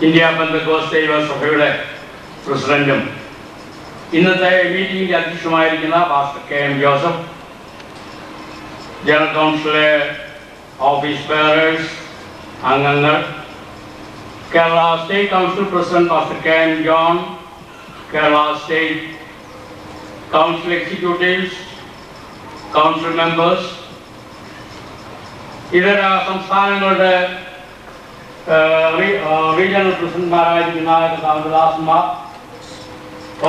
India Pentecost ദൈവസഭയുടെ പ്രസിഡന്റും ഇന്നത്തെ മീറ്റിംഗിന്റെ അധ്യക്ഷമായിരിക്കുന്ന പാസ്റ്റർ കെ.എം. ജോസഫ്, ജനറൽ കൗൺസിലെ ഓഫീസ് ബെയറേഴ്സ്, അംഗങ്ങൾ, Kerala state council president pastor K M. John, Kerala state council executives, council members, ഇതര സംസ്ഥാനങ്ങളുടെ റീജിയണൽ പ്രസിഡന്റ്മാരായിരിക്കുന്ന കഥാദാസന്മാർ,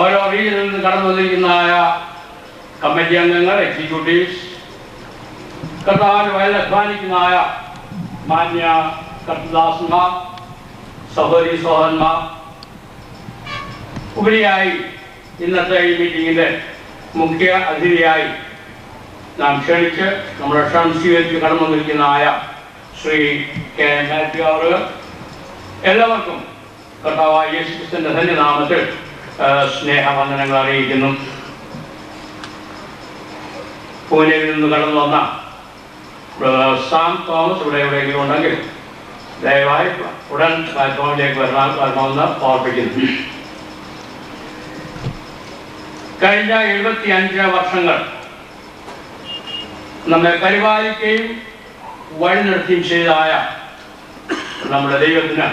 ഓരോ റീജിയനിൽ നിന്ന് കടന്നു വന്നിരിക്കുന്നതായ കമ്മിറ്റി അംഗങ്ങൾ, എക്സിക്യൂട്ടീവ്സ്, കർത്താവിന് വയൽ അധ്വാനിക്കുന്നതായ മാന്യ കർത്തദാസന്മാർ, സഹോദരി സഹോദരന്മാർ, ഉപരിയായി ഇന്നത്തെ ഈ മീറ്റിംഗിന്റെ മുഖ്യ അതിഥിയായി നാം ക്ഷണിച്ച് നമ്മുടെ ക്ഷണം സ്വീകരിച്ച് കടന്നു വന്നിരിക്കുന്നതായ ശ്രീ കെ. മാത്യു അവർ, എല്ലാവർക്കും കർത്താവായ യേശുക്രിസ്തുവിന്റെ ധന്യനാമത്തിൽ സ്നേഹവന്ദനങ്ങൾ അറിയിക്കുന്നു. പൂനെയിൽ നിന്ന് കടന്നു വന്ന സാം തോമസ് ഇവിടെ എവിടെയെങ്കിലും ഉണ്ടെങ്കിൽ ദയവായി ഉടൻ പ്ലാറ്റ്ഫോമിലേക്ക് വരണമെന്ന് ഓർപ്പിക്കുന്നു. കഴിഞ്ഞ 75 വർഷങ്ങൾ നമ്മെ പരിപാലിക്കുകയും വഴി നടത്തുകയും ചെയ്തതായ നമ്മുടെ ദൈവത്തിന്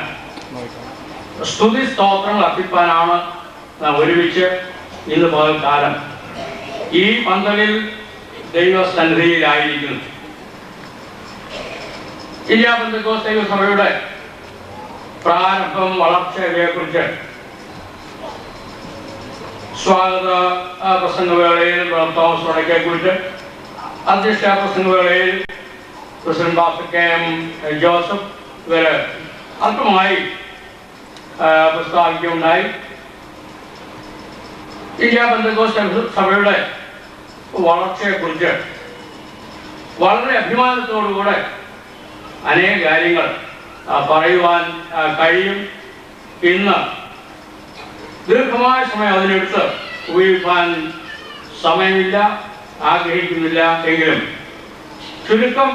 സ്തുതി സ്തോത്രങ്ങൾ അർപ്പിക്കാനാണ് നാം ഒരുമിച്ച് ഇന്ന് പകൽക്കാലം ഈ പന്തലിൽ ദൈവസന്നിധിയിലായിരിക്കുന്നു. ഇന്ത്യ പെന്തക്കോസ്ത് ദൈവസഭയുടെ പ്രാരംഭം, വളർച്ചയെക്കുറിച്ച് സ്വാഗത പ്രസംഗവേളയിൽ തോമസ് വടക്കേക്കുറിച്ച്, അധ്യക്ഷ പ്രസംഗവേളയിൽ പ്രസിഡന്റ് പാസ്റ്റർ കെ.എം. ജോസഫ് ഇവര് അല്പമായി പ്രസ്താവിക്കുകയുണ്ടായി. ഇന്ത്യ പെന്തക്കോസ്ത് സഭയുടെ വളർച്ചയെക്കുറിച്ച് വളരെ അഭിമാനത്തോടുകൂടെ അനേക കാര്യങ്ങൾ പറയുവാൻ കഴിയും. ഇന്ന് ദീർഘമായ സമയം അതിനെടുത്ത് ഉപയോഗിക്കാൻ സമയമില്ല, ആഗ്രഹിക്കുന്നില്ല. എങ്കിലും ചുരുക്കം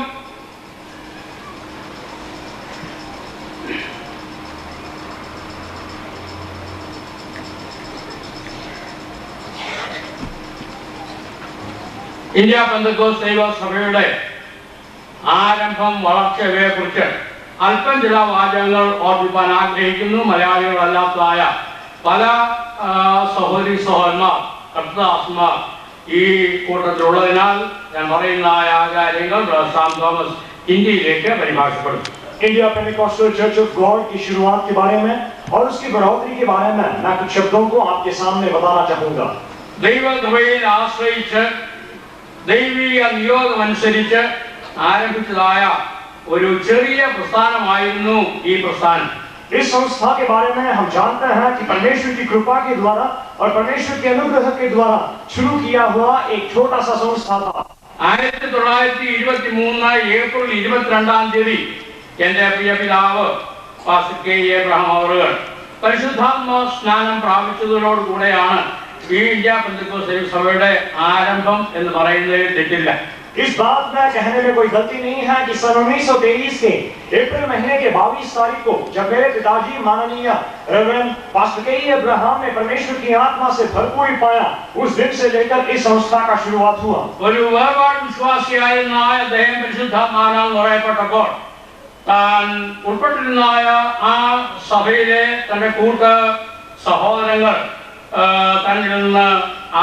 ഇന്ത്യ പെന്തക്കോസ്ത് ദൈവസഭയുടെ ആരംഭം, വളർച്ചയെക്കുറിച്ച് അല്പം ചില വാചകങ്ങൾ ഓർമ്മിപ്പാൻ ആഗ്രഹിക്കുന്നു. മലയാളികളല്ലാത്തതായ പല സഹോദരി സഹോദരന്മാർ, കർത്തദാസന്മാർ ഈ കൂട്ടത്തിലുള്ളതിനാൽ ഞാൻ പറയുന്നതായ കാര്യങ്ങൾ സാം തോമസ് ഹിന്ദിയിലേക്ക് പരിഭാഷപ്പെടുത്തും. India Pentecostal church of God की शुरुआत के बारे में और उसकी बढ़ोतरी के बारे में मैं कुछ शब्दों को आपके सामने बताना चाहूंगा. ദൈവകൃപയിൽ ആശ്രയിച്ച് ദൈവിക നിയോഗമനുസരിച്ച് ആരംഭിച്ചതായ ഒരു ചെറിയ പ്രസ്ഥാനമായിരുന്നു ഈ പ്രസ്ഥാനം. इस संस्था के बारे में हम जानते हैं कि परमेश्वर की कृपा के द्वारा और परमेश्वर के अनुग्रह के द्वारा शुरू किया हुआ एक छोटा सा संस्था था. 1923 ഏപ്രിൽ 22 എന്റെ പ്രിയ പിതാവ് പാസ്റ്റർ കെ. എബ്രഹാം അവറുകൾ പരിശുദ്ധാത്മ സ്നാനം പ്രാപിച്ചതോടുകൂടെയാണ് ഈ ഇന്ത്യ പെന്തക്കോസ്ത് ദൈവസഭയുടെ ആരംഭം എന്ന് പറയുന്നതിൽ തെറ്റില്ല. इस बात में कहने में कोई गलती नहीं है कि सन 1923 के अप्रैल महीने के 22 तारीख को जब मेरे पिताजी माननीय रेवरेंड पास्टर के. अब्राहम ने परमेश्वर की आत्मा से भरपूरी पाया, उस दिन से लेकर इस संस्था का शुरुआत हुआ. ഒരു വേർപാട് വിശ്വാസിയായിരുന്ന അദ്ദേഹം പരിശുദ്ധാത്മാവിനാൽ നിറയപ്പെട്ടപ്പോൾ താൻ ഉൾപ്പെട്ടിരുന്നായ ആ സഭയിലെ തന്റെ കൂട്ട സഹോദരങ്ങൾ തന്നിൽ നിന്ന്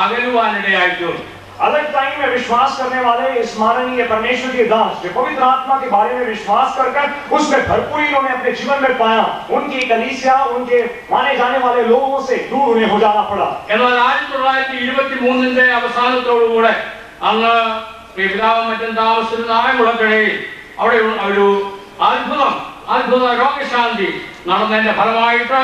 അകലുവാനിടയായിട്ടുണ്ട്. अलग टाइम में विश्वास करने वाले इस माननीय परमेश्वर के दास जो पवित्र आत्मा के बारे में विश्वास कर उसमें भरपूरी उन्होंने अपने जीवन में पाया, उनकी कलीसिया, उनके माने जाने वाले लोगों से दूर उन्हें हो जाना पड़ा. എന്നാൽ 1923 അവസാനത്തോടുകൂടെ അന്ന് പിതാവും മറ്റും താമസിച്ചിരുന്ന മുളക്കഴയിൽ അവിടെ ഒരു അത്ഭുത രോഗശാന്തി നടന്നതിന്റെ ഫലമായിട്ട്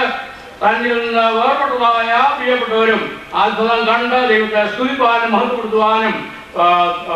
തന്നിൽ നിന്ന് വേർപെട്ടതായ പ്രിയപ്പെട്ടവരും അത്ഭുതം കണ്ട് ദൈവത്തെ സ്തുതിക്കുവാനും മഹത്വപ്പെടുത്തുവാനും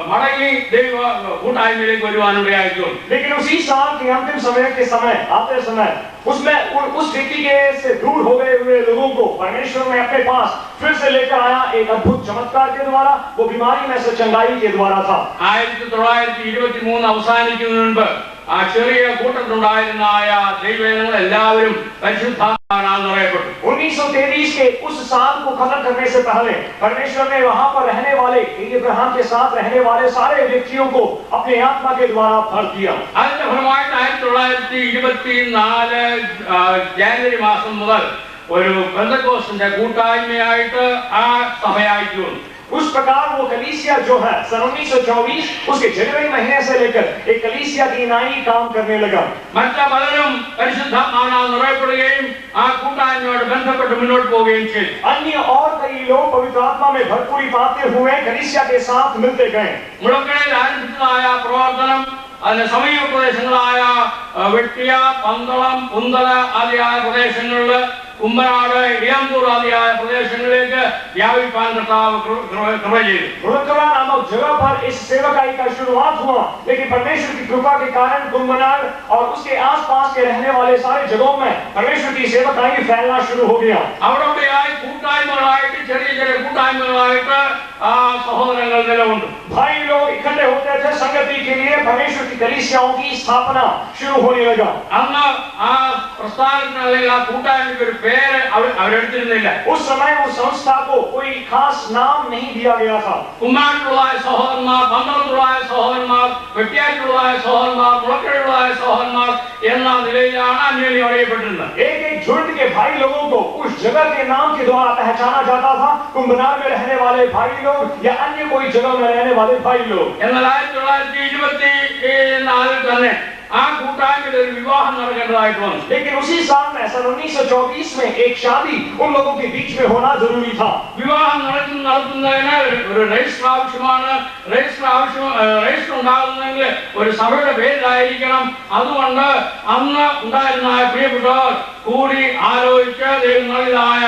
मड़गी देव കൂട്ടായ്മയിലേക്ക് വരുവാനിടയായിട്ടുണ്ട്. लेकिन उसी साल के अंतिम समय के समय आते समय उसमें उस व्यक्ति के से दूर हो गए हुए लोगों को परमेश्वर ने अपने पास फिर से लेकर आया एक अद्भुत चमत्कार के द्वारा. वो बीमारी में से चंगाई के द्वारा था. 1923 അവസാനിക്കുന്നതിന് മുൻപ് ആ ചെറിയ കൂട്ടത്തിലുണ്ടായിരുന്നായ ദൈവജനങ്ങൾ എല്ലാവരും പരിശുദ്ധാത്മാവിനാൽ നിറയപ്പെട്ടു. 1923 के उस साल को खत्म करने से पहले परमेश्वर ने वहां पर रहने वाले इब्राहिम के साथ रहने वाले सारे व्यक्तियों को अपने आत्मा के द्वारा भर दिया. അതിന്റെ ഫലമായിട്ട് 1924 ജനുവരി മാസം മുതൽ ഒരു പെന്തക്കോസ്തിന്റെ കൂട്ടായ്മയായിട്ട് ആ സഭയായിട്ട് വന്നു. उस प्रकार वो कलीसिया जो है सन 1924 उसके जनवरी महीने से लेकर एक कलीसिया की नाई काम करने लगा. മറ്റു പലരും പരിശുദ്ധാത്മാവിനാൽ നിറയപ്പെടുകയും ആ കൂട്ടായ്മയോട് ബന്ധപ്പെട്ട് മുന്നോട്ട് പോവുകയും ചെയ്തു. अन्य और कई लोग पवित्र आत्मा में भरपूरी पाते हुए कलीसिया के साथ मिलते गए. മുളക്കടയിൽ ആരംഭിച്ചതായ പ്രവർത്തനം അതിന്റെ സമീപ പ്രദേശങ്ങളായ വെട്ടിയ, പന്തളം, പുന്തല ആദിയായ പ്രദേശങ്ങളിൽ, കുമ്പനാട്, ഇടിയമ്പൂർ ആദിയായ പ്രദേശങ്ങളിലേക്ക് വ്യാപിപ്പാൻ കർത്താവ് കൃപ ചെയ്തു. मुलकरा नामक जगह पर इस सेवकाई का शुरुआत हुआ, लेकिन परमेश्वर की कृपा के कारण कुंभनाड और उसके आसपास के रहने वाले सारे जगहों में परमेश्वर की सेवकाई फैलना शुरू हो गया. അവിടെയായി കൂട്ടായ്മകളായിട്ട് ചെറിയ ചെറിയ കൂട്ടായ്മകളായിട്ട് ആ സഹോദരങ്ങൾ നിലകൊണ്ടു. भाई लोग इकट्ठे होते थे संगति के लिए. परमेश्वर की कलीसियाओं की स्थापना शुरू होने लगा. അന്ന് ആ പ്രസ്ഥാനത്തിന് അല്ലെങ്കിൽ ആ കൂട്ടായ്മയ്ക്ക് ഒരു പേര് അവരെടുത്തിരുന്നില്ല. उस समय उस संस्था को कोई खास नाम नहीं दिया गया था. കുമ്മാട്ടിലുള്ളായ സഹോദരന്മാർ, പന്തളത്തിലുള്ളായ സഹോദരന്മാർ, വെട്ടിയാറ്റിലുള്ളായ സഹോദരന്മാർ, മുളക്കടയിലുള്ളായ സഹോദരന്മാർ എന്ന നിലയിലാണ് അന്യോന്യം അറിയപ്പെട്ടിരുന്നത്. एक एक झुंड के भाई लोगों को उस जगह के नाम के द्वारा पहचाना जाता था. कुंभनाड में रहने वाले भाई लोग या अन्य कोई जगह में रहने वाले भाई लोग. എന്നാൽ 1924 തന്നെ ആ കൂട്ടായ്മയിൽ ഒരു വിവാഹം നടക്കേണ്ടതായിട്ട് വന്നു. लेकिन उसी साल में सन 1924 में एक शादी उन लोगों के बीच में होना जरूरी था. വിവാഹം നടത്തുന്നതിന് ഒരു രജിസ്റ്റർ ആവശ്യമാണ്. രജിസ്റ്റർ ഉണ്ടാകുന്നതെങ്കിൽ ഒരു സഭയുടെ പേരിലായിരിക്കണം. അതുകൊണ്ട് അന്ന് ഉണ്ടായിരുന്ന പ്രിയപ്പെട്ടവർ കൂടി ആലോചിച്ച് ദൈവങ്ങളിലായ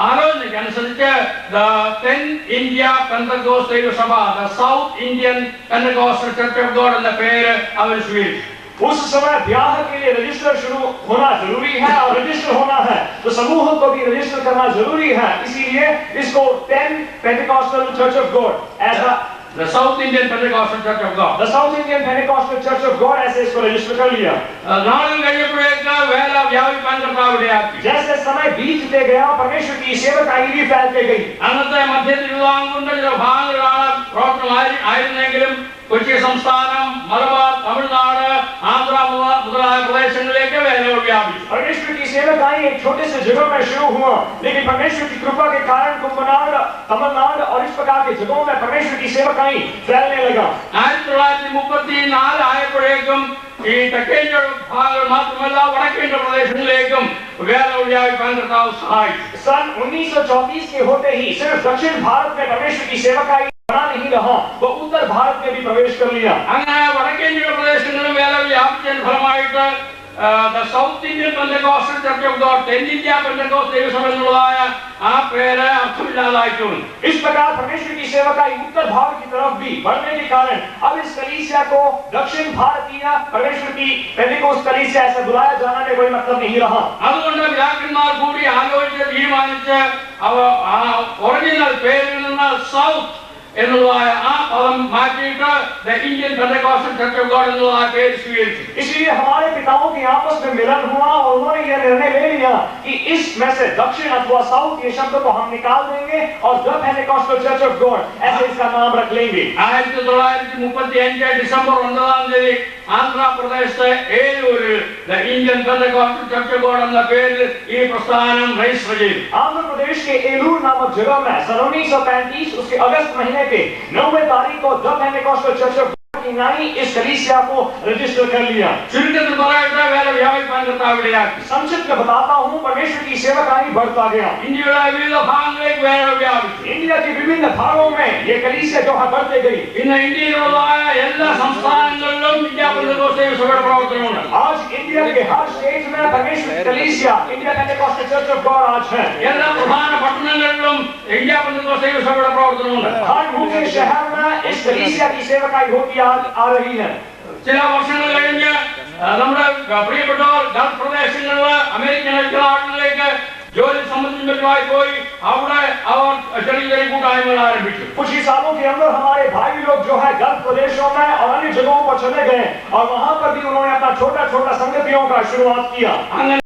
ആലോചനയ്ക്കനുസരിച്ച് ദ സെന്റ് ഇന്ത്യ പെന്തക്കോസ്ത് ദൈവസഭ, the south Indian Pentecostal church of God എന്ന പേര് അവർ സ്വീകരിച്ചു. उस समय ब्याह के लिए रजिस्टर शुरू होना जरूरी है और रजिस्टर होना है तो समूह को भी रजिस्टर करना जरूरी है. इसीलिए इसको 10 Pentecostal Church of God ऐसा The South Indian Pentecostal Church of God. The South Indian Pentecostal Church of God ऐसे इसको रजिस्टर कर लिया. നാളുകൾ കഴിഞ്ഞപ്പോഴേക്ക് വേല വ്യാപിപ്പാൻ കർത്താവ് ഇടയാക്കി. जैसे समय बीतते गया परमेश्वर की सेवकाई भी फैलते गई. അന്നത്തെ മധ്യ തിരുവിതാംകൂറിന്റെ ചില ഭാഗങ്ങളിലാണ് പ്രവർത്തനം ആയിരുന്നെങ്കിലും കൊച്ചി സംസ്ഥാനം, മലബാർ, തമിഴ്നാട്, ആന്ധ്ര മുതലായ പ്രദേശങ്ങളിലേക്ക് വേലകൾ വ്യാപിച്ചു. परमेश्वर की सेवकाई एक छोटे से जगह में शुरू हुआ, लेकिन परमेश्वर की कृपा के कारण कुंभनाड, तमिलनाडु और इस प्रकार के जगहों में परमेश्वर की सेवकाई फैलने लगा. 1934 ആയപ്പോഴേക്കും ഈ തെക്കേന്ത്യ ഭാഗങ്ങൾ മാത്രമല്ല വടക്കേന്ത്യ പ്രദേശങ്ങളിലേക്കും വേലകൾ വ്യാപിപ്പാൻ കർത്താവ് സഹായിച്ചു. सन 1934 के होते ही सिर्फ दक्षिण भारत में परमेश्वर की सेवकाई बना नहीं रहा, वो उत्तर भारत में भी प्रवेश कर लिया. അങ്ങനെ വടക്കേന്ത്യ പ്രദേശങ്ങളിലും വേലകൾ വ്യാപിച്ചതിന് ഫലമായിട്ട് the South Indian Pentecostal Church of God, തെന്നിന്ത്യ Pentecost ദൈവസഭ എന്നുള്ളതായ ആ പേര് അർത്ഥമില്ലാതായിട്ടുണ്ട്. इस प्रकार परमेश्वर की सेवकाई उत्तर भारत की तरफ भी बढ़ने के कारण अब इस कलीसिया को दक्षिण भारतीय परमेश्वर की पेंटेकोस्ट कलीसिया ऐसा बुलाया जाना में कोई मतलब नहीं रहा. അതുകൊണ്ട് പിതാക്കന്മാർ കൂടി ആലോചിച്ച് തീരുമാനിച്ച് ഒറിജിനൽ പേരിൽ നിന്ന് സൗത്ത് എന്നുള്ളതായ ആ പദം മാറ്റിയിട്ട് the Indian Pentecostal church of God എന്നുള്ളതായ പേര് സ്വീകരിച്ചു. इसलिए हमारे पिताओं के आपस में मिलन हुआ और उन्होंने यह निर्णय ले लिया कि इसमें से दक्षिण अथवा साउथ ये शब्द को हम निकाल देंगे और the Pentecostal church of God ऐसे इसका नाम रख लेंगे. 1935 ഡിസംബർ 9 ആന്ധ്രാപ്രദേശത്തെ ഏലൂരിൽ the Indian Pentecostal church of God എന്ന പേരിൽ ഈ പ്രസ്ഥാനം രജിസ്റ്റർ ചെയ്തു. आंध्र प्रदेश के एलूर नामक जगह में सन 1935 उसके अगस्त महीने के 9 तारीख को द पेंटेकोस्टल चर्च ऑफ इस कलीसिया को रजिस्टर कर लिया. ചുരുക്കത്തിൽ പറയട്ടെ, വേല വ്യാപിപ്പാൻ കർത്താവ് ഇടയാക്കി. संक्षिप्त में बताता हूँ, परमेश्वर की सेवकाई बढ़ता गया. ഇന്ത്യയുടെ വിവിധ ഭാഗങ്ങളിലേക്ക് വേല വ്യാപിച്ചു. इंडिया के विभिन्न भागों में ये कलीसिया जो है बढ़ते गई. ഇന്ന് ഇന്ത്യയിലുള്ളതായ എല്ലാ സംസ്ഥാനങ്ങളിലും ഇന്ത്യ പെന്തക്കോസ്ത് ദൈവസഭയുടെ പ്രവർത്തനമുണ്ട്. आज इंडिया के हर स्टेट में परमेश्वर की कलीसिया India Pentecostal church of God आज है. എല്ലാ പ്രധാന പട്ടണങ്ങളിലും ഇന്ത്യ പെന്തക്കോസ്ത് ദൈവസഭയുടെ പ്രവർത്തനമുണ്ട്. हर मुख्य शहर में इस कलीसिया की सेवकाई होती आ रही है. ചില വർഷങ്ങൾ കഴിഞ്ഞ് നമ്മുടെ പ്രിയപ്പെട്ടവർ ഗൾഫ് പ്രദേശങ്ങളില് അമേരിക്കൻ ഐക്യരാഷ്ട്രങ്ങളിലേക്ക് ജോലി സംബന്ധിച്ചുമായി പോയി അവിടെ അവർ ചെറിയ ചെറിയ കൂട്ടായ്മകൾ ആരംഭിച്ചു. कुछ ही सालों के अंदर हमारे भाई लोग जो है गल्फ प्रदेशों में और अन्य जगहों पर चले गए और वहां पर भी उन्होंने अपना छोटा छोटा संगतियों का शुरुआत किया। അങ്ങനെ